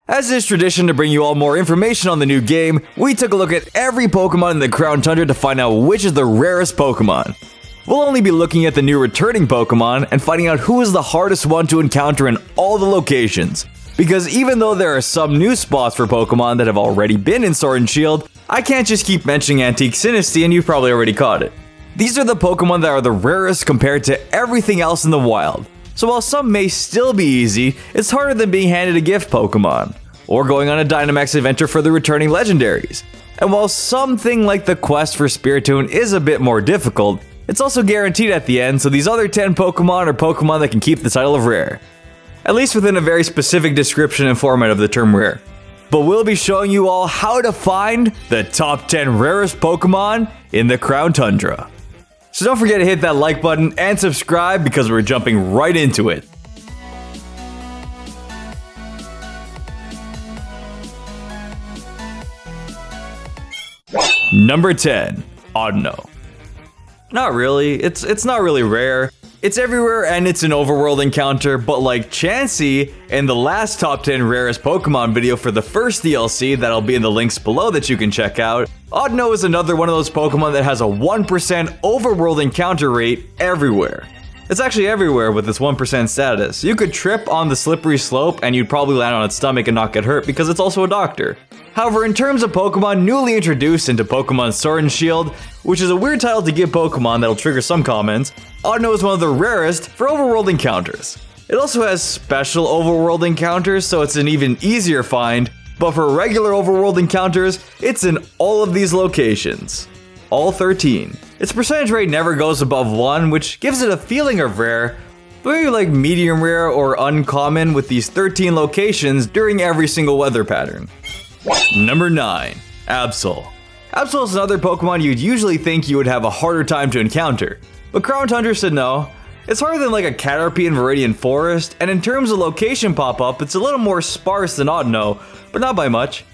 As is tradition to bring you all more information on the new game, we took a look at every Pokemon in the Crown Tundra to find out which is the rarest Pokemon. We'll only be looking at the new returning Pokemon and finding out who is the hardest one to encounter in all the locations. Because even though there are some new spots for Pokemon that have already been in Sword and Shield, I can't just keep mentioning Antique Sinistea and you've probably already caught it. These are the Pokemon that are the rarest compared to everything else in the wild. So while some may still be easy, it's harder than being handed a gift Pokemon, or going on a Dynamax adventure for the returning legendaries. And while something like the quest for Spiritomb is a bit more difficult, it's also guaranteed at the end, so these other 10 Pokemon are Pokemon that can keep the title of rare. At least within a very specific description and format of the term rare. But we'll be showing you all how to find the top 10 rarest Pokemon in the Crown Tundra. So don't forget to hit that like button and subscribe because we're jumping right into it. Number 10. Oddno. Not really, it's not really rare. It's everywhere and it's an overworld encounter, but like Chansey in the last top 10 rarest Pokemon video for the first DLC that'll be in the links below that you can check out, Oddno is another one of those Pokemon that has a 1% overworld encounter rate everywhere. It's actually everywhere with this 1% status. You could trip on the slippery slope and you'd probably land on its stomach and not get hurt because it's also a doctor. However, in terms of Pokemon newly introduced into Pokemon Sword and Shield, which is a weird title to give Pokemon that'll trigger some comments, Oddno is one of the rarest for overworld encounters. It also has special overworld encounters, so it's an even easier find, but for regular overworld encounters, it's in all of these locations. All 13. Its percentage rate never goes above 1, which gives it a feeling of rare, but maybe like medium rare or uncommon with these 13 locations during every single weather pattern. Number 9. Absol. Absol is another Pokemon you'd usually think you would have a harder time to encounter, but Crown Tundra said no. It's harder than like a Caterpie in Viridian Forest, and in terms of location pop-up, it's a little more sparse than Oddno, but not by much.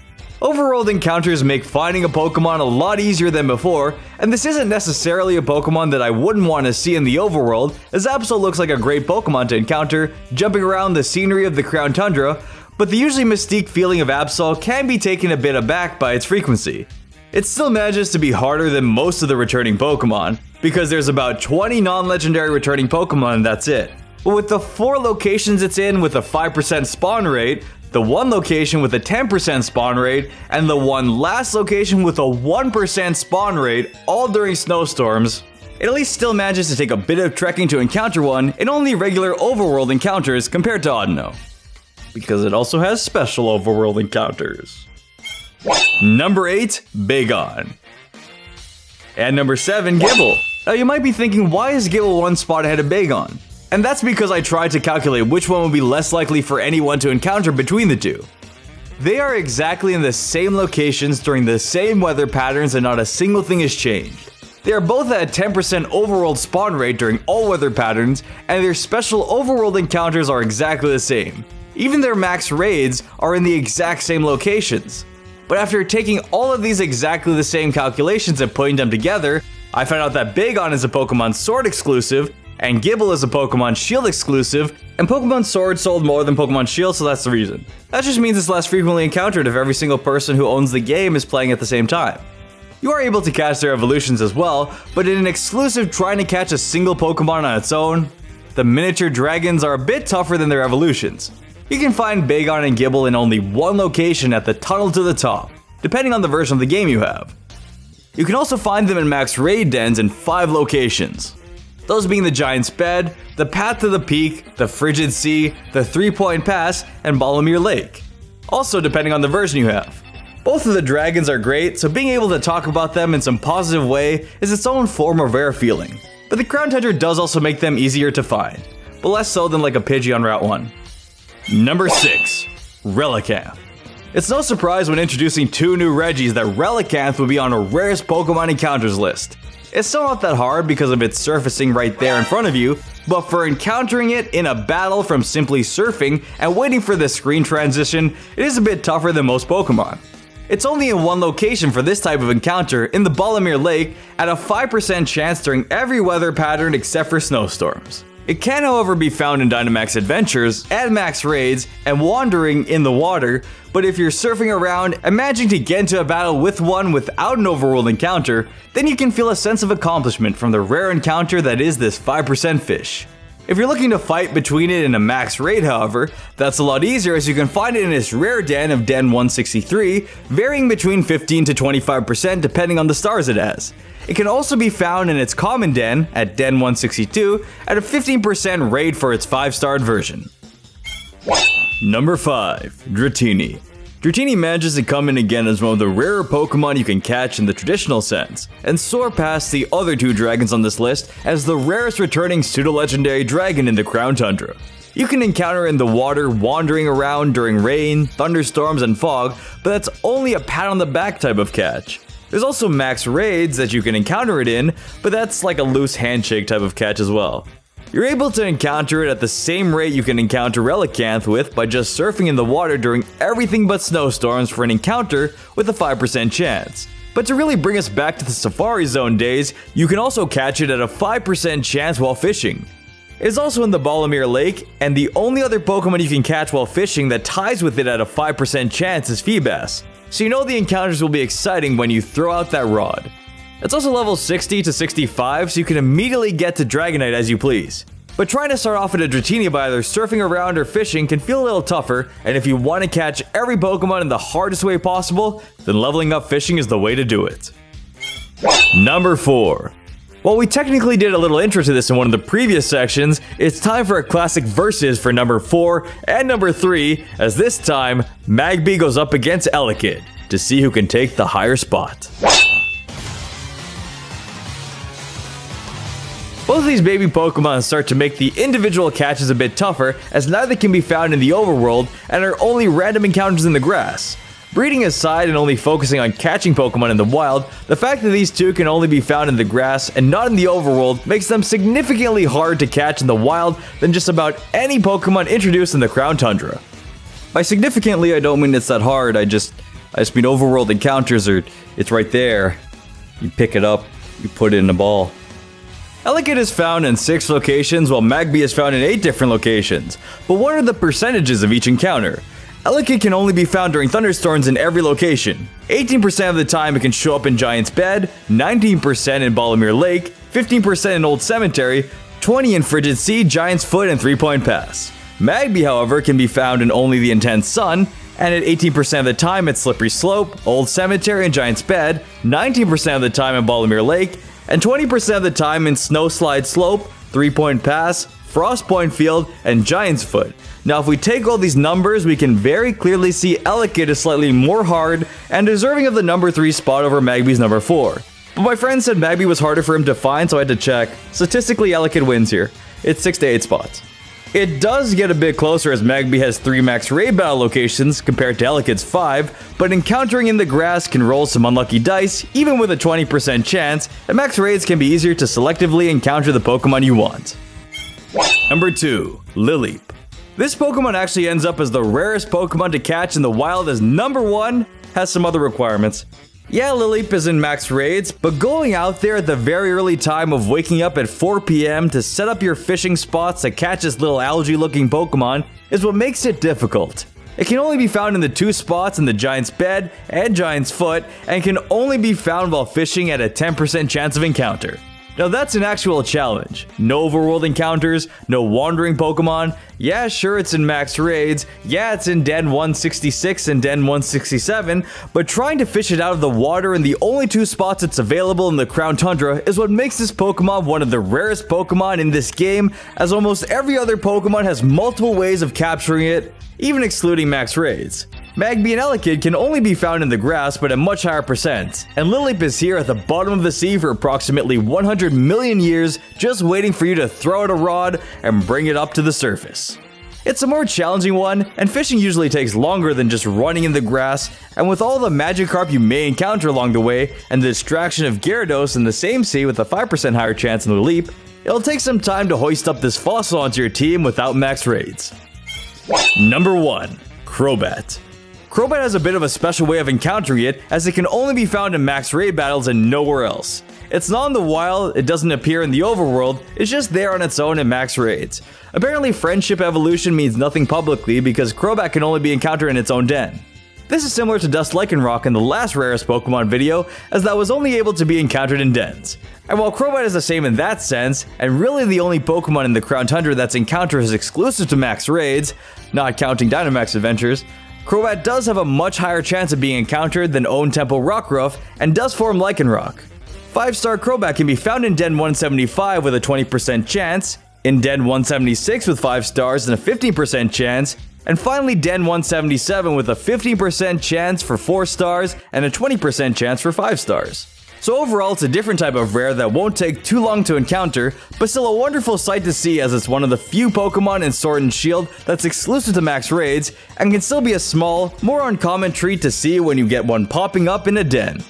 Overworld encounters make finding a Pokemon a lot easier than before, and this isn't necessarily a Pokemon that I wouldn't want to see in the overworld, as Absol looks like a great Pokemon to encounter, jumping around the scenery of the Crown Tundra, but the usually mystique feeling of Absol can be taken a bit aback by its frequency. It still manages to be harder than most of the returning Pokemon, because there's about 20 non-legendary returning Pokemon and that's it. But with the 4 locations it's in with a 5% spawn rate, the 1 location with a 10% spawn rate, and the 1 last location with a 1% spawn rate, all during snowstorms, it at least still manages to take a bit of trekking to encounter one in only regular overworld encounters compared to Oddno. Because it also has special overworld encounters. Number 8. Begone. And number 7. Gibble. Now you might be thinking, why is Gibble 1 spot ahead of Begone? And that's because I tried to calculate which one would be less likely for anyone to encounter between the two. They are exactly in the same locations during the same weather patterns and not a single thing has changed. They are both at a 10% overworld spawn rate during all weather patterns, and their special overworld encounters are exactly the same. Even their max raids are in the exact same locations. But after taking all of these exactly the same calculations and putting them together, I found out that Begone is a Pokemon Sword exclusive, and Gibble is a Pokemon Shield exclusive, and Pokemon Sword sold more than Pokemon Shield, so that's the reason. That just means it's less frequently encountered if every single person who owns the game is playing at the same time. You are able to catch their evolutions as well, but in an exclusive trying to catch a single Pokemon on its own, the miniature dragons are a bit tougher than their evolutions. You can find Begone and Gibble in only 1 location at the Tunnel to the Top, depending on the version of the game you have. You can also find them in max raid dens in 5 locations. Those being the Giant's Bed, the Path to the Peak, the Frigid Sea, the 3-Point Pass, and Ballamere Lake. Also depending on the version you have. Both of the dragons are great, so being able to talk about them in some positive way is its own form of rare feeling. But the Crown Tundra does also make them easier to find, but less so than like a Pidgey on Route 1. Number 6. Relicanth. It's no surprise when introducing 2 new Regis that Relicanth would be on a rarest Pokemon encounters list. It's still not that hard because of its surfacing right there in front of you, but for encountering it in a battle from simply surfing and waiting for the screen transition, it is a bit tougher than most Pokemon. It's only in 1 location for this type of encounter, in the Ballamere Lake, at a 5% chance during every weather pattern except for snowstorms. It can, however, be found in Dynamax adventures, at max raids, and wandering in the water, but if you're surfing around and managing to get into a battle with one without an overworld encounter, then you can feel a sense of accomplishment from the rare encounter that is this 5% fish. If you're looking to fight between it in a max raid, however, that's a lot easier as you can find it in its rare den of Den 163, varying between 15 to 25% depending on the stars it has. It can also be found in its common den at Den 162 at a 15% raid for its 5-starred version. Number 5. Droutini. Droutini manages to come in again as one of the rarer Pokemon you can catch in the traditional sense, and soar past the other 2 dragons on this list as the rarest returning pseudo-legendary dragon in the Crown Tundra. You can encounter in the water wandering around during rain, thunderstorms, and fog, but that's only a pat on the back type of catch. There's also max raids that you can encounter it in, but that's like a loose handshake type of catch as well. You're able to encounter it at the same rate you can encounter Relicanth with by just surfing in the water during everything but snowstorms for an encounter with a 5% chance. But to really bring us back to the Safari Zone days, you can also catch it at a 5% chance while fishing. It is also in the Balamir Lake, and the only other Pokemon you can catch while fishing that ties with it at a 5% chance is Feebas, so you know the encounters will be exciting when you throw out that rod. It's also level 60 to 65, so you can immediately get to Dragonite as you please. But trying to start off at a Droutini by either surfing around or fishing can feel a little tougher, and if you want to catch every Pokemon in the hardest way possible, then leveling up fishing is the way to do it. Number 4. While we technically did a little intro to this in one of the previous sections, it's time for a classic versus for number 4 and number 3, as this time, Magby goes up against Elekid to see who can take the higher spot. Both of these baby Pokemon start to make the individual catches a bit tougher, as neither can be found in the overworld and are only random encounters in the grass. Breeding aside and only focusing on catching Pokemon in the wild, the fact that these two can only be found in the grass and not in the overworld makes them significantly harder to catch in the wild than just about any Pokemon introduced in the Crown Tundra. By significantly, I don't mean it's that hard, I just mean overworld encounters are, it's right there. You pick it up, you put it in a ball. Elekid is found in 6 locations while Magby is found in 8 different locations, but what are the percentages of each encounter? Elekid can only be found during thunderstorms in every location. 18% of the time it can show up in Giant's Bed, 19% in Balamir Lake, 15% in Old Cemetery, 20% in Frigid Sea, Giant's Foot, and 3-Point Pass. Magby, however, can be found in only the Intense Sun, and at 18% of the time at Slippery Slope, Old Cemetery, and Giant's Bed, 19% of the time in Balamir Lake, and 20% of the time in Snowslide Slope, 3-Point Pass, Frostpoint Field, and Giant's Foot. Now if we take all these numbers, we can very clearly see Elekid is slightly more hard and deserving of the number 3 spot over Magby's number 4. But my friend said Magby was harder for him to find, so I had to check. Statistically, Elekid wins here. It's 6 to 8 spots. It does get a bit closer as Magby has 3 max raid battle locations compared to Elekid's 5, but encountering in the grass can roll some unlucky dice, even with a 20% chance, and max raids can be easier to selectively encounter the Pokemon you want. Number 2. Lilly. This Pokemon actually ends up as the rarest Pokemon to catch in the wild, as number 1 has some other requirements. Yeah, Lilip is in max raids, but going out there at the very early time of waking up at 4 PM to set up your fishing spots to catch this little algae-looking Pokemon is what makes it difficult. It can only be found in the 2 spots in the Giant's Bed and Giant's Foot, and can only be found while fishing at a 10% chance of encounter. Now that's an actual challenge. No overworld encounters, no wandering Pokemon. Yeah, sure, it's in max raids. Yeah, it's in Den 166 and Den 167, but trying to fish it out of the water in the only 2 spots it's available in the Crown Tundra is what makes this Pokemon one of the rarest Pokemon in this game, as almost every other Pokemon has multiple ways of capturing it, even excluding max raids. Magby and Elekid can only be found in the grass, but at much higher percent, and Lilip is here at the bottom of the sea for approximately 100 million years, just waiting for you to throw out a rod and bring it up to the surface. It's a more challenging one, and fishing usually takes longer than just running in the grass, and with all the Magikarp you may encounter along the way, and the distraction of Gyarados in the same sea with a 5% higher chance in Lilip, it'll take some time to hoist up this fossil onto your team without max raids. Number 1. Krobat. Krobat has a bit of a special way of encountering it, as it can only be found in max raid battles and nowhere else. It's not in the wild, it doesn't appear in the overworld, it's just there on its own in max raids. Apparently friendship evolution means nothing publicly because Krobat can only be encountered in its own den. This is similar to Dust Lycanroc in the last Rarest Pokémon video, as that was only able to be encountered in dens. And while Krobat is the same in that sense, and really the only Pokémon in the Crown Tundra that's encounter is exclusive to max raids, not counting Dynamax adventures, Krobat does have a much higher chance of being encountered than Own Temple Rockruff and does form Lycanroc. 5-star Krobat can be found in Den 175 with a 20% chance, in Den 176 with 5 stars and a 15% chance, and finally Den 177 with a 15% chance for 4 stars and a 20% chance for 5 stars. So overall, it's a different type of rare that won't take too long to encounter, but still a wonderful sight to see as it's one of the few Pokemon in Sword and Shield that's exclusive to max raids, and can still be a small, more uncommon treat to see when you get one popping up in a den.